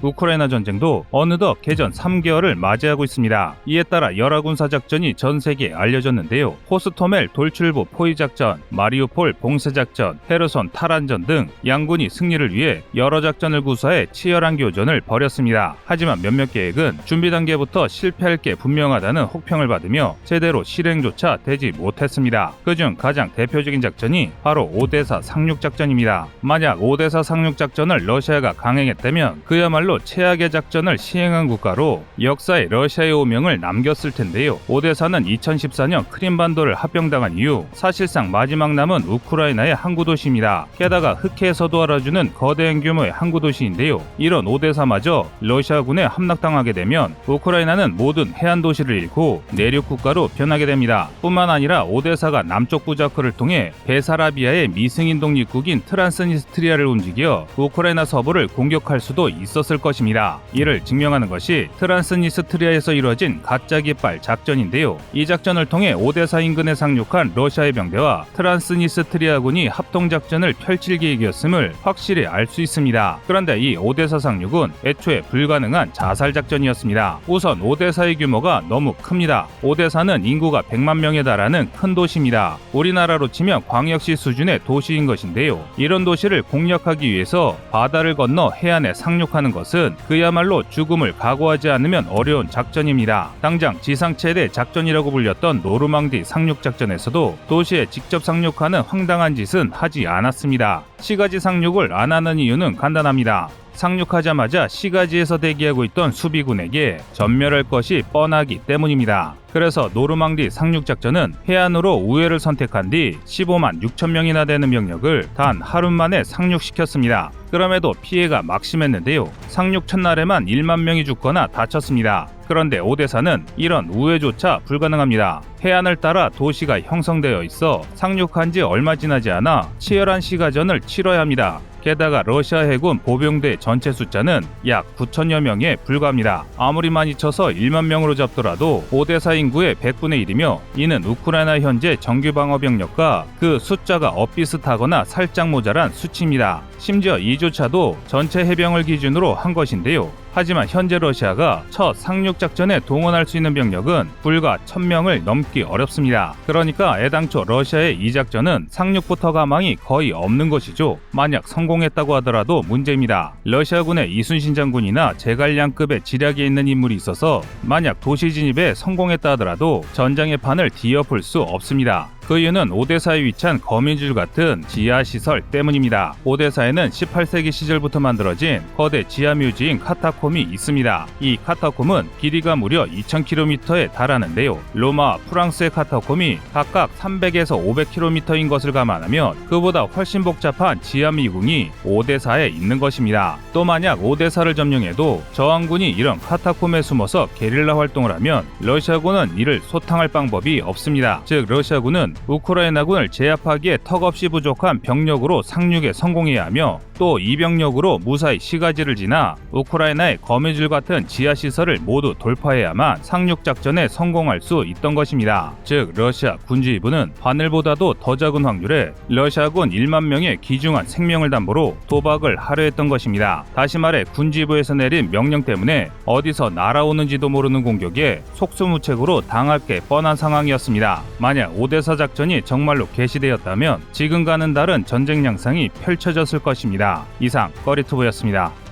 우크라이나 전쟁도 어느덧 개전 3개월을 맞이하고 있습니다. 이에 따라 여러 군사작전이 전 세계에 알려졌는데요. 호스토멜 돌출부 포위작전, 마리우폴 봉쇄작전, 헤르손 탈환전 등 양군이 승리를 위해 여러 작전을 구사해 치열한 교전을 벌였습니다. 하지만 몇몇 계획은 준비 단계부터 실패할 게 분명하다는 혹평을 받으며 제대로 실행조차 되지 못했습니다. 그중 가장 대표적인 작전이 바로 오데사 상륙작전입니다. 만약 오데사 상륙작전을 러시아가 강행했다면 그야말로 최악의 작전을 시행한 국가로 역사에 러시아의 오명을 남겼을 텐데요. 오데사는 2014년 크림반도를 합병당한 이후 사실상 마지막 남은 우크라이나의 항구 도시입니다. 게다가 흑해에서도 알아주는 거대한 규모의 항구 도시인데요. 이런 오데사마저 러시아군에 함락당하게 되면 우크라이나는 모든 해안 도시를 잃고 내륙 국가로 변하게 됩니다. 뿐만 아니라 오데사가 남쪽 부자크를 통해 베사라비아의 미승인 독립국인 트란스니스트리아를 움직여 우크라이나 서부를 공격할 수도 있었을 것입니다. 이를 증명하는 것이 트란스니스트리아에서 이루어진 가짜 깃발 작전인데요. 이 작전을 통해 오데사 인근에 상륙한 러시아의 병대와 트란스니스트리아군이 합동작전을 펼칠 계획이었음을 확실히 알 수 있습니다. 그런데 이 오데사 상륙은 애초에 불가능한 자살작전이었습니다. 우선 오데사의 규모가 너무 큽니다. 오데사는 인구가 100만 명에 달하는 큰 도시입니다. 우리나라로 치면 광역시 수준의 도시인 것인데요. 이런 도시를 공략하기 위해서 바다를 건너 해안에 상륙하는 것은 그야말로 죽음을 각오하지 않으면 어려운 작전입니다. 당장 지상 최대 작전이라고 불렸던 노르망디 상륙작전에서도 도시에 직접 상륙하는 황당한 짓은 하지 않았습니다. 시가지 상륙을 안 하는 이유는 간단합니다. 상륙하자마자 시가지에서 대기하고 있던 수비군에게 전멸할 것이 뻔하기 때문입니다. 그래서 노르망디 상륙작전은 해안으로 우회를 선택한 뒤 15만 6천 명이나 되는 병력을 단 하루 만에 상륙시켰습니다. 그럼에도 피해가 막심했는데요. 상륙 첫날에만 1만 명이 죽거나 다쳤습니다. 그런데 오데사는 이런 우회조차 불가능합니다. 해안을 따라 도시가 형성되어 있어 상륙한 지 얼마 지나지 않아 치열한 시가전을 치러야 합니다. 게다가 러시아 해군 보병대 전체 숫자는 약 9천여 명에 불과합니다. 아무리 많이 쳐서 1만 명으로 잡더라도 오데사 인구의 100분의 1이며 이는 우크라이나 현재 정규 방어 병력과 그 숫자가 엇비슷하거나 살짝 모자란 수치입니다. 심지어 이조차도 전체 해병을 기준으로 한 것인데요. 하지만 현재 러시아가 첫 상륙작전에 동원할 수 있는 병력은 불과 1000명을 넘기 어렵습니다. 그러니까 애당초 러시아의 이 작전은 상륙부터 가망이 거의 없는 것이죠. 만약 성공했다고 하더라도 문제입니다. 러시아군의 이순신 장군이나 제갈량급의 지략에 있는 인물이 있어서 만약 도시 진입에 성공했다 하더라도 전장의 판을 뒤엎을 수 없습니다. 그 이유는 오데사에 위치한 거미줄 같은 지하시설 때문입니다. 오데사에는 18세기 시절부터 만들어진 거대 지하묘지인 카타콤이 있습니다. 이 카타콤은 길이가 무려 2000km에 달하는데요. 로마와 프랑스의 카타콤이 각각 300에서 500km인 것을 감안하면 그보다 훨씬 복잡한 지하미궁이 오데사에 있는 것입니다. 또 만약 오데사를 점령해도 저항군이 이런 카타콤에 숨어서 게릴라 활동을 하면 러시아군은 이를 소탕할 방법이 없습니다. 즉 러시아군은 우크라이나군을 제압하기에 턱없이 부족한 병력으로 상륙에 성공해야 하며 또 이 병력으로 무사히 시가지를 지나 우크라이나의 거미줄 같은 지하시설을 모두 돌파해야만 상륙작전에 성공할 수 있던 것입니다. 즉 러시아 군지휘부는 바늘보다도 더 작은 확률에 러시아군 1만 명의 귀중한 생명을 담보로 도박을 하려 했던 것입니다. 다시 말해 군지휘부에서 내린 명령 때문에 어디서 날아오는지도 모르는 공격에 속수무책으로 당할 게 뻔한 상황이었습니다. 만약 오데사 작전이 정말로 개시되었다면 지금과는 다른 전쟁 양상이 펼쳐졌을 것입니다. 이상 꺼리투브였습니다.